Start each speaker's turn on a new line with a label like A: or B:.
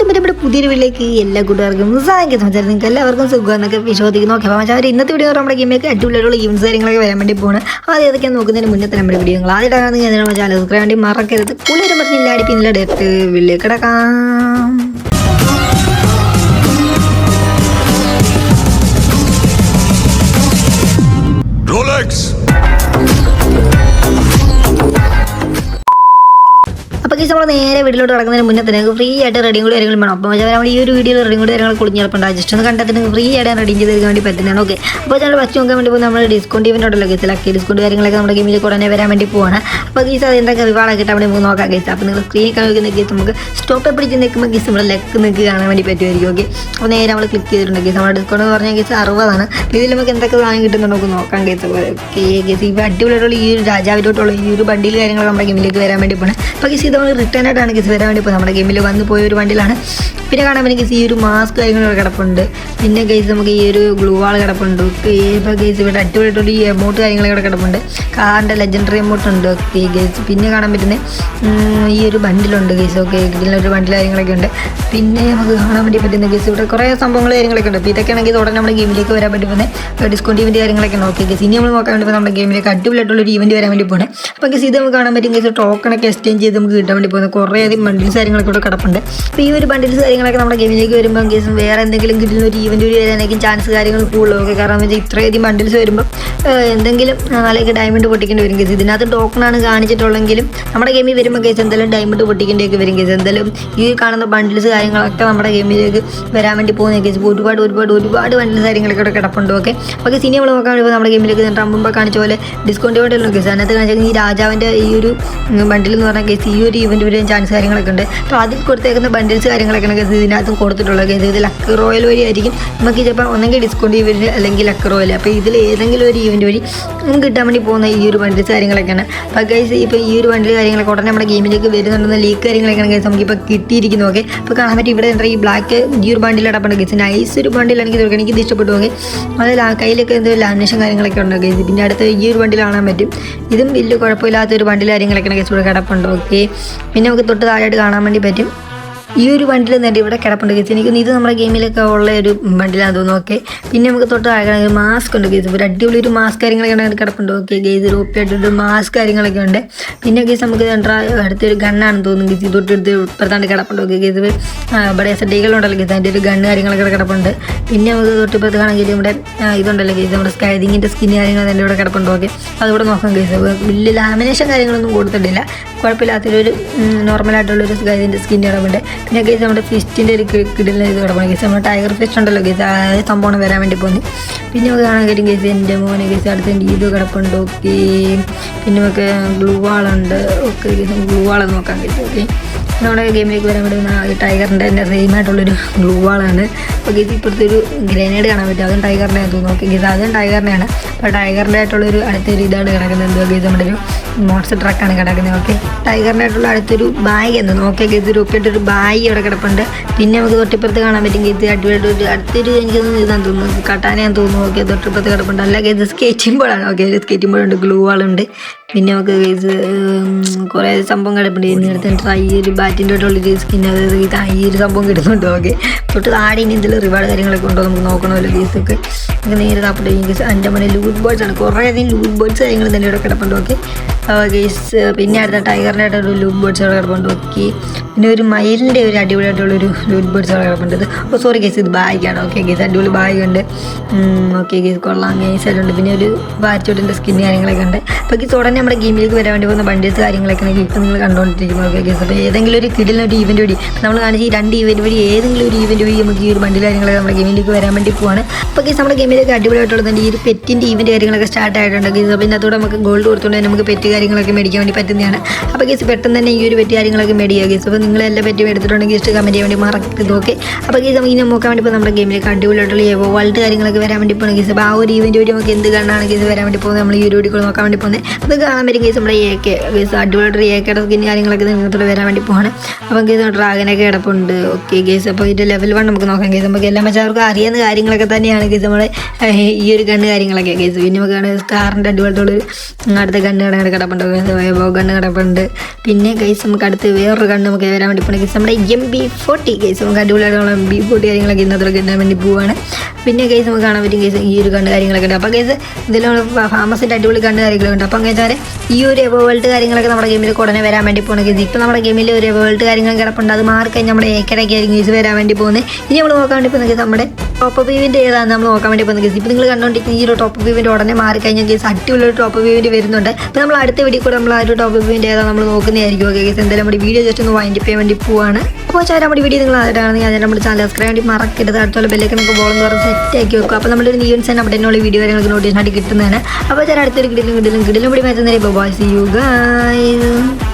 A: നമ്മുടെ പുതിയൊരു വീട്ടിലേക്ക് എല്ലാ കൂട്ടുകാർക്കും സംസാരിക്കും നിങ്ങൾക്ക് എല്ലാവർക്കും സുഖം എന്നൊക്കെ വിശ്വസിക്കുന്നു. ഓക്കെ അപ്പോൾ അവർ ഇന്നത്തെ വീഡിയോ നമ്മുടെ ഗെയിമിലേക്ക് അടിപൊളിയുള്ള ഈവൻസ് കാര്യങ്ങളൊക്കെ വരാൻ വേണ്ടി പോകുന്നത്. അത് ഏതൊക്കെയാണ് നോക്കുന്നതിന് മുന്നത്തെ നമ്മുടെ വീഡിയോകൾ ആദ്യമായിട്ടാണ് അതിനുള്ള ചാനൽ സബ്സ്ക്രൈബ് വേണ്ടി മറക്കരുത്. കൂടുതലും പറഞ്ഞില്ല അടിപ്പിന്നില്ല ഡയറക്റ്റ് വീട്ടിലേക്ക് കിടക്കാം. അപ്പോൾ നമ്മൾ നേരെ വീട്ടിലോട്ട് കിടക്കുന്നതിന് മുന്നേ തന്നെ ഫ്രീ ആയിട്ട് റെഡിയും കൂടി കാര്യങ്ങളും വേണം. അപ്പോൾ നമ്മൾ ഈ ഒരു വീഡിയോയിൽ റെഡിയും കൂടി കാര്യങ്ങൾ കുളിഞ്ഞിറപ്പുണ്ട്. ജസ്റ്റ് ഒന്ന് കണ്ടെത്തി ഫ്രീ ആയിട്ട് റെഡി ചെയ്ത് തരാൻ വേണ്ടി പറ്റുന്നതാണ്. ഓക്കെ അപ്പോൾ ഞങ്ങൾ ഫസ്റ്റ് നോക്കാൻ വേണ്ടി പോകുമ്പോൾ നമ്മൾ ഡിസ്കൗണ്ട് ഇവൻ്റ് ഉണ്ടല്ലോ കേസ് ലക്കി ഡിസ്കൗണ്ട് കാര്യങ്ങളൊക്കെ നമ്മുടെ ഗെയിമിലേക്ക് ഉടനെ വരാൻ വേണ്ടി പോവാണ്. അപ്പോൾ ഗീസ് അത് എന്തൊക്കെ റിവാർഡൊക്കെ ഇട്ടാൽ നമുക്ക് നോക്കാം കേസ്. അപ്പോൾ നിങ്ങൾ സ്ക്രീനിൽ കാണിക്കുന്ന കേസ് നമുക്ക് സ്റ്റോപ്പ് പിടിച്ച് നിൽക്കുമ്പോൾ ഗീസ് നമ്മുടെ ലെക്ക് നിങ്ങൾക്ക് കാണാൻ വേണ്ടി പറ്റുമായിരിക്കും. ഓക്കെ അപ്പോൾ നേരെ നമ്മൾ ക്ലിക്ക് ചെയ്തിട്ടുണ്ട് കേസ്. നമ്മുടെ ഡിസ്കൗണ്ട് എന്ന് പറഞ്ഞാൽ കേസ് 60 ഇതിൽ നമുക്ക് എന്തൊക്കെ സാധനം കിട്ടുന്നുണ്ടോ നമുക്ക് നോക്കാം കേസ്. ഓക്കെ കേസ് ഇപ്പോൾ അടിപൊളിയായിട്ടുള്ള ഈ ഒരു രാജാവിലോട്ടുള്ള ഈ ഒരു ബണ്ടിൽ കാര്യങ്ങളൊക്കെ നമ്മുടെ ഗെയിമിലേക്ക് വരാൻ വേണ്ടി പോകണം. അപ്പോൾ കേസ് ഇത് നമ്മൾ റിട്ടേൺ ആയിട്ടാണ് കേസ് വരാൻ വേണ്ടി ഇപ്പോൾ നമ്മുടെ ഗെയിമിൽ വന്ന് പോയ ഒരു വണ്ടിയിലാണ്. പിന്നെ കാണാൻ വേണ്ടി കേസ് ഈ ഒരു മാസ്ക് കാര്യങ്ങളൊക്കെ കിടപ്പുണ്ട്. പിന്നെ കേസ് നമുക്ക് ഈ ഒരു ഗ്ലൂ വാൾ കിടപ്പുണ്ട്. ഇപ്പോൾ കേസ് ഇവിടെ അടിപൊളിയായിട്ടുള്ള ഈ എമൗണ്ട് കാര്യങ്ങളൊക്കെ കിടപ്പുണ്ട്. കാറിൻ്റെ ലെജൻഡറി എമൗണ്ട് ഉണ്ട്. ഓക്കെ കേസ് പിന്നെ കാണാൻ പറ്റുന്ന ഈ ഒരു ബണ്ടിലുണ്ട് കേസ്. ഓക്കെ ഇതിലൊരു ബണ്ടിൽ കാര്യങ്ങളൊക്കെ ഉണ്ട്. പിന്നെ നമുക്ക് കാണാൻ വേണ്ടി പറ്റുന്ന കേസ് ഇവിടെ കുറേ സംഭവങ്ങൾ കാര്യങ്ങളൊക്കെ ഉണ്ട്. അപ്പോൾ ഇതൊക്കെ ആണെങ്കിൽ ഉടനെ നമ്മുടെ ഗെയിമിലേക്ക് വരാൻ വേണ്ടി പോകുന്നത് ഡിസ്കൗണ്ട് ഇവൻ്റ് കാര്യങ്ങളൊക്കെ ഉണ്ട്. ഓക്കെ കേസ് ഇനി നമ്മൾ നോക്കാൻ വേണ്ടി നമ്മുടെ ഗെയിമിലേക്ക് അടിപൊളിയായിട്ടുള്ള ഒരു ഇവൻ്റ് വരാൻ വേണ്ടി പോകുന്നത്. അപ്പോൾ കേസ് ഇത് നമുക്ക് കാണാൻ പറ്റും കേസ് ടോക്കണൊക്കെ എക്സ്ചേഞ്ച് ചെയ്ത് നമുക്ക് കിട്ടാൻ വേണ്ടി പോകുന്നത് കുറേയധികം ബണ്ടിൽസ് കാര്യങ്ങളൊക്കെ ഇവിടെ കിടപ്പുണ്ട്. അപ്പോൾ ഈ ഒരു ബണ്ടിൽസ് കാര്യങ്ങളൊക്കെ നമ്മുടെ ഗെയിമിലേക്ക് വരുമ്പോൾ കേസ് വേറെ എന്തെങ്കിലും കിട്ടുന്ന ഒരു ഇവൻ്റ് വരാനായിരിക്കും ചാൻസ് കാര്യങ്ങൾ കൂടുതലൊക്കെ. കാരണം എന്ന് വെച്ചാൽ ഇത്രയധികം ബണ്ടിൽസ് വരുമ്പോൾ എന്തെങ്കിലും നാളേക്ക് ഡയമണ്ട് പൊട്ടിക്കേണ്ടി വരും കേസ്. ഇതിനകത്ത് ടോക്കണാണ് കാണിച്ചിട്ടുള്ളെങ്കിലും നമ്മുടെ ഗെയിമിൽ വരുമ്പോൾ കേസ് എന്തായാലും ഡയമണ്ട് പൊട്ടിക്കേണ്ടിയൊക്കെ വരും കേസ്. എന്തായാലും ഈ കാണുന്ന ബണ്ടിൽസ് കാര്യങ്ങളൊക്കെ നമ്മുടെ ഗെയിമിലേക്ക് വരാൻ വേണ്ടി പോകുന്ന കേസ് ഒരുപാട് ബണ്ടിൽസ് കാര്യങ്ങളൊക്കെ ഇവിടെ കിടപ്പുണ്ട്. ഓക്കെ അപ്പോൾ കേസ് ഇനി നമ്മൾ നോക്കാൻ വേണ്ടി നമ്മുടെ ഗെയിമിലേക്ക് മുമ്പ് കാണിച്ച പോലെ ഡിസ്കൗണ്ട് ഇവൻ്റ് കേസ്. അതിനകത്ത് കാണിച്ചാൽ ഈ രാജാവിൻ്റെ ഈ ഒരു ബണ്ടിൽ എന്ന് പറഞ്ഞ കേസ് ഈ ഒരു ഇവൻ്റ് വരാൻ ചാൻസ് കാര്യങ്ങളൊക്കെ ഉണ്ട്. അപ്പോൾ അതിൽ കൊടുത്തേക്കുന്ന ബണ്ടിൽസ് കാര്യങ്ങളൊക്കെ കേസ് ഇതിനകത്തും കൊടുത്തിട്ടുള്ളത് കേസ്. ഇത് ലക്ക് റോയൽ വഴി ആയിരിക്കും നമുക്ക് ചിലപ്പോൾ ഒന്നെങ്കിൽ ഡിസ്കൗണ്ട് ഇവൻ്റ് അല്ലെങ്കിൽ ലക്ക് റോയൽ. അപ്പോൾ ഇതിൽ ഏതെങ്കിലും ഒരു ഇവൻ്റ് വഴി നമുക്ക് കിട്ടാൻ വേണ്ടി പോകുന്ന ഈ ഒരു ബണ്ടിൽസ് കാര്യങ്ങളൊക്കെയാണ്. അപ്പോൾ കേസ് ഇപ്പോൾ ഈ ഒരു ബണ്ടിൽ കാര്യങ്ങളൊക്കെ ഉടനെ നമ്മുടെ ഗെയിമിലേക്ക് വരുന്നുണ്ടെന്ന ലീക്ക് കാര്യങ്ങളൊക്കെയാണ് കേസ് നമുക്കിപ്പോൾ കിട്ടിയിരിക്കുന്നു. ഓക്കെ അപ്പോൾ കാണാൻ പറ്റും ഇവിടെ ഈ ബ്ലാക്ക് ഈ ഒരു ബണ്ടിൽ അടപ്പുണ്ട് കേസ്. നൈസ് ഒരു ബണ്ടിലാണ് എനിക്കിത് ഇഷ്ടപ്പെട്ടു. ഓക്കെ അതിൽ കയ്യിലൊക്കെ എന്തോ ലാമിനേഷൻ കാര്യങ്ങളൊക്കെ ഉണ്ട് കേസ്. പിന്നെ അടുത്ത ഈ ഒരു ബണ്ടിൽ കാണാൻ പറ്റും. ഇതും വലിയ കുഴപ്പമില്ലാത്തൊരു ബണ്ടിൽ കാര്യങ്ങളൊക്കെയാണ് കേസ് ഇവിടെ കിടപ്പുണ്ട്. ഓക്കെ പിന്നെ നമുക്ക് തൊട്ട് താഴെയായിട്ട് കാണാൻ വേണ്ടി പറ്റും ഈ ഒരു ബണ്ടിൽ തന്നെ ഇവിടെ കിടപ്പുണ്ട് കേസ്. എനിക്ക് ഇത് നമ്മുടെ ഗെയിമിലൊക്കെ ഉള്ള ഒരു ബണ്ടിലാണെന്ന് തോന്നുന്നു. ഓക്കെ പിന്നെ നമുക്ക് തൊട്ട് താഴെ മാസ്ക് ഉണ്ട് കേസ്. ഒരു അടിപൊളി ഒരു മാസ്ക് കാര്യങ്ങളൊക്കെ കിടപ്പുണ്ട്. ഓക്കെ കേസ് റോപ്പിയായിട്ടൊരു മാസ്ക് കാര്യങ്ങളൊക്കെ ഉണ്ട്. പിന്നെ കേസ് നമുക്ക് അടുത്തൊരു ഗണ്ണാണെന്ന് തോന്നുന്നു കേസ്. ഇത് തൊട്ട് ഇപ്പുറത്താണ്ട് കിടപ്പുണ്ട്. ഓക്കെ കേസ് ഇവിടെ സെഡികളുണ്ടല്ലോ കേസ്. അതിൻ്റെ ഒരു ഗണ്ണ് കാര്യങ്ങളൊക്കെ കിടപ്പുണ്ട്. പിന്നെ നമുക്ക് തൊട്ടിപ്പുറത്ത് കാണെങ്കിൽ ഇവിടെ ഇതുണ്ടല്ലോ കേസ് നമ്മുടെ സ്കൈദിങ്ങിൻ്റെ സ്കിൻ കാര്യങ്ങൾ തന്നെ ഇവിടെ കിടപ്പുണ്ട്. ഓക്കെ അതുകൂടെ നോക്കാം കേസ്. വലിയ ലാമിനേഷൻ കാര്യങ്ങളൊന്നും കൊടുത്തിട്ടില്ല. കുഴപ്പമില്ലാത്തൊരു നോർമലായിട്ടുള്ളൊരു സ്കൈദിൻ്റെ സ്കിൻ കിടപ്പുണ്ട്. പിന്നെ കേസ് നമ്മുടെ ഫിസ്റ്റിൻ്റെ ഒരു കിടലിന് ഇത് കിടക്കണം കേസ്. നമ്മുടെ ടൈഗർ ഫിസ്റ്റ് ഉണ്ടല്ലോ കേസ്. ആ സംഭവമാണ് വരാൻ വേണ്ടി പോകുന്നത്. പിന്നെ നമുക്ക് കാണാൻ കഴിയും കേസ് എൻ്റെ മോനെ കേസ് അടുത്തതിൻ്റെ ഇത് കിടപ്പുണ്ട്. ഓക്കെ പിന്നെ നമുക്ക് ഗ്ലൂ വാളുണ്ട്. ഓക്കെ കേസ് ഗ്ലൂ വാളെന്ന് നോക്കാം കേസ്. ഓക്കെ നമ്മുടെ ഗെയിമിലേക്ക് വരാൻ വേണ്ടി ഈ ടൈഗറിൻ്റെ തന്നെ സെയിം ആയിട്ടുള്ളൊരു ഗ്ലൂ വാളാണ്. അപ്പോൾ കേസ് ഇപ്പോഴത്തെ ഒരു ഗ്രനേഡ് കാണാൻ പറ്റും. അതും ടൈഗറിൻ്റെ തോന്നുന്നു. ഓക്കെ കേസ് അതും ടൈഗറിൻ്റെയാണ്. അപ്പോൾ ടൈഗറിൻ്റെ ആയിട്ടുള്ളൊരു അടുത്തൊരു ഇതാണ് കിടക്കുന്നത്. എന്തോ കേസ് നമ്മുടെ ഒരു മോൺസ്റ്റർ ട്രക്കാണ് കിടക്കുന്നത്. ഓക്കെ ടൈഗറിൻ്റെ ആയിട്ടുള്ള അടുത്തൊരു ബാഗ് എന്തോന്നു. ഓക്കെ കേസ് ഒരു ഒപ്പിയിട്ടൊരു ബാഗ് ഇവിടെ കിടപ്പുണ്ട്. പിന്നെ നമുക്ക് തൊട്ടിപ്പുറത്ത് കാണാൻ പറ്റും കേസ് അടിപൊളിയായിട്ട് അടുത്തൊരു എനിക്കൊന്നും ഇതാന്ന് തോന്നുന്നു കട്ടാനയാന്ന് തോന്നുന്നു. ഓക്കെ തൊട്ടിപ്പുറത്ത് കിടപ്പുണ്ട്. അല്ല കേസ് സ്കേറ്റിംഗ് ബോർഡാണ്. ഓക്കെ സ്കേറ്റിംഗ് ബോർഡുണ്ട് ഗ്ലൂ വാളുണ്ട്. പിന്നെ നമുക്ക് കേസ് കുറേ സംഭവം കിടപ്പുണ്ട്. ഇതിനടുത്ത് ഈ ഒരു ബാറ്റിൻ്റെ ആയിട്ടുള്ളൊരു സ്കിൻ അതായത് ഈ ഒരു സംഭവം കിട്ടുന്നുണ്ട്. ഓക്കെ തൊട്ട് താഴെ ഇനി എന്തെങ്കിലും റിവാർഡ് കാര്യങ്ങളൊക്കെ ഉണ്ടോ നമുക്ക് നോക്കണമല്ലോ കേസൊക്കെ. നമുക്ക് നേരെ താപ്പിട്ട് കേസ് 5 മണി ലൂട്ട് ബേർഡ്സ് ആണ്. കുറേയധികം ലൂട്ട് ബേർഡ്സ് കാര്യങ്ങൾ തന്നെ ഇവിടെ കിടപ്പുണ്ട്. ഓക്കെ കേസ് പിന്നെ അടുത്ത ടൈഗറിൻ്റെ ആയിട്ടൊരു ലൂട്ട് ബേർഡ്സ് അവിടെ കിടപ്പുണ്ട്. ഓക്കെ പിന്നെ ഒരു മയിലിൻ്റെ ഒരു അടിപൊളിയായിട്ടുള്ളൊരു ലൂട്ട് ബേർഡ്സ് അവിടെ കിടപ്പുണ്ട്. ഓ സോറി കേസ് ഇത് ബാഗാണ്. ഓക്കെ കേസ് അടിപൊളി ബാഗുണ്ട്. ഓക്കെ കേസ് കൊള്ളാം കേസുണ്ട്. പിന്നെ ഒരു ബാറ്റോട്ടിൻ്റെ സ്കിൻ കാര്യങ്ങളൊക്കെ ഉണ്ട്. അപ്പോൾ കേസ് ഉടനെ നമ്മുടെ ഗെയിമിലേക്ക് വരാൻ വേണ്ടി പോകുന്ന ബണ്ടിൽസ് കാര്യങ്ങളൊക്കെ ആണെങ്കിൽ ഇപ്പോൾ നിങ്ങൾ കണ്ടുകൊണ്ടിരിക്കുന്നത്. ഓക്കെ കേസ് അപ്പോൾ ഏതെങ്കിലും ഒരു കിടിലൊരു ഇവൻ്റ് വഴി നമ്മൾ കാണിച്ച് ഈ 2 ഇവൻ്റ് വഴി ഏതെങ്കിലും ഒരു ഇവൻ്റ് വഴി നമുക്ക് ഈ ഒരു ബണ്ടിൽ കാര്യങ്ങളൊക്കെ നമ്മുടെ ഗെയിമിലേക്ക് വരാൻ വേണ്ടി പോവാണ്. അപ്പോൾ കേസ് നമ്മുടെ ഗെയിമിലേക്ക് അടിപൊളിയായിട്ടുള്ളത് ഈ ഒരു പെറ്റിൻ്റെ ഇവൻ്റ് കാര്യങ്ങളൊക്കെ സ്റ്റാർട്ട് ആയിട്ടുണ്ട് കേസ്. അപ്പോൾ ഇതിനകത്തൂടെ നമുക്ക് ഗോൾഡ് കൊടുത്തുകൊണ്ട് നമുക്ക് പെറ്റ് കാര്യങ്ങളൊക്കെ മേടിക്കാൻ വേണ്ടി പറ്റുന്നതാണ്. അപ്പോൾ കേസ് പെട്ടെന്ന് തന്നെ ഈ ഒരു പെറ്റ് കാര്യങ്ങളൊക്കെ മേടിക്കുക കേസ്. അപ്പോൾ നിങ്ങളെല്ലാം പെറ്റ് എടുത്തിട്ടുണ്ടെങ്കിൽ ജസ്റ്റ് കമൻറ്റ് ചെയ്യാൻ വേണ്ടി മറക്കരുത്. ഓക്കെ അപ്പോൾ കേസ് നമുക്ക് ഇനി നോക്കാൻ വേണ്ടി ഇപ്പോൾ നമ്മുടെ ഗെയിമിലേക്ക് അടിപൊളിയായിട്ടുള്ള വേൾഡ് കാര്യങ്ങളൊക്കെ വരാൻ വേണ്ടി പോകുന്ന കേസ്. അപ്പോൾ ആ ഒരു ഇവൻ്റ് വഴി നമുക്ക് എന്ത് കണ്ടാണ് കേസ് വരാൻ വേണ്ടി പോകുന്നത് നമ്മൾ ഈ ഒരു വീഡിയോ നോക്കാൻ വേണ്ടി പോകുന്നത്. അപ്പോൾ കാണാൻ പറ്റും കേസ് നമ്മുടെ കേസ് അടിപൊളി ഏക്കയുടെ സ്കിൻ കാര്യങ്ങളൊക്കെ നിങ്ങൾക്ക് വരാൻ വേണ്ടി പോവാണ്. അപ്പം കേസ് ഡ്രാഗനൊക്കെ കിടപ്പുണ്ട്. ഓക്കെ കേസ് അപ്പോൾ ഇതിൻ്റെ ലെവൽ 1 നമുക്ക് നോക്കാം കേസ്. നമുക്ക് എല്ലാം വെച്ചാൽ അവർക്ക് അറിയാവുന്ന കാര്യങ്ങളൊക്കെ തന്നെയാണ് കേസ് നമ്മുടെ ഈ ഒരു ഗണ്ണ് കാര്യങ്ങളൊക്കെ കേസ്. പിന്നെ നമുക്കാണ് സ്കാറിൻ്റെ അടിപൊളിയുള്ള അടുത്ത ഗണ്ണ് കിടപ്പുണ്ട് കേസ്. ഗണ്ണ് കിടപ്പുണ്ട്. പിന്നെ കേസ് നമുക്ക് അടുത്ത് വേറൊരു ഗണ്ണ് നമുക്ക് വരാൻ വേണ്ടി പോകുന്ന കേസ് നമ്മുടെ MP40 കേസ്. നമുക്ക് അടിപൊളിയായിട്ടുള്ള MP40 കാര്യങ്ങളൊക്കെ ഇന്നത്തെ കിട്ടാൻ വേണ്ടി പോവാണ്. പിന്നെ കേസ് നമുക്ക് കാണാൻ പറ്റും കേസ് ഈ ഒരു ഗണ്ണ് കാര്യങ്ങളൊക്കെ ഉണ്ട്. അപ്പോൾ കേസ് ഇതിലുള്ള ഫാമസിൻ്റെ അടിപൊളി ഗണ്ണ് കാര്യങ്ങളുണ്ട്. അപ്പം കേസാൽ ഈ ഒരു എവോൾട്ട് കാര്യങ്ങളൊക്കെ നമ്മുടെ ഗെയിമിൽ ഉടനെ വരാൻ വേണ്ടി പോകുന്ന കേസ്. ഇപ്പോൾ നമ്മുടെ ഗെയിമിൽ ഒരു എവോൾട്ട് കാര്യങ്ങൾ കിടപ്പുണ്ട്. അത് മാറിക്കഴിഞ്ഞ് നമ്മുടെ ഏക്കടൊക്കെ ആയിരിക്കും കേസ് വരാൻ വേണ്ടി പോകുന്നത്. ഇനി നമ്മൾ നോക്കാൻ വേണ്ടി പോകുന്ന കേസ് നമ്മുടെ ടോപ്പ് വ്യൂവിൻ്റെ ഏതാണ് നമ്മൾ നോക്കാൻ വേണ്ടി പോകുന്ന കേസ്. ഇപ്പോൾ നിങ്ങൾ കണ്ടുകൊണ്ടിരിക്കുന്ന ഈ ഒരു ടോപ്പ് വ്യൂവിൻ്റെ ഉടനെ മാറിക്കഴിഞ്ഞാൽ കേസ് അടിപൊളിയൊരു ടോപ്പ് വ്യൂവിൻ്റെ വരുന്നുണ്ട്. അപ്പോൾ നമ്മൾ അടുത്ത വീഡിയോ കൂടെ നമ്മൾ ആ ഒരു ടോപ്പ് വ്യൂവിൻ്റെ ഏതാണ് നമ്മൾ നോക്കുന്നതായിരിക്കും. ഓക്കെ കേസ് എന്തായാലും നമ്മുടെ വീഡിയോ ജസ്റ്റ് ഒന്ന് വൈൻഡ് ചെയ്യാൻ വേണ്ടി പോവാണ്. അപ്പോൾ ചായ നമ്മുടെ വീഡിയോ നിങ്ങൾ ആയിട്ടാണെങ്കിൽ അതിന് നമ്മുടെ ചാനൽ സബ്സ്ക്രൈബ് വേണ്ടി മറക്കരുത്. അടുത്തുള്ള ബെല്ലൊക്കെ നമുക്ക് ബോളെന്ന് പറഞ്ഞ് സെറ്റ് ആക്കി വെക്കും. അപ്പോൾ നമ്മുടെ ന്യൂസ് ആൻഡ് അപ്ഡേറ്റിനുള്ള വീഡിയോ കാര്യങ്ങൾക്ക് നോട്ടീഷൻ ആയിട്ട് കിട്ടുന്നതാണ്. അപ്പോൾ ചായ അടുത്തൊരു കിടിലും പിടി മാറ്റുന്നതിന് ബൈ. See you guys.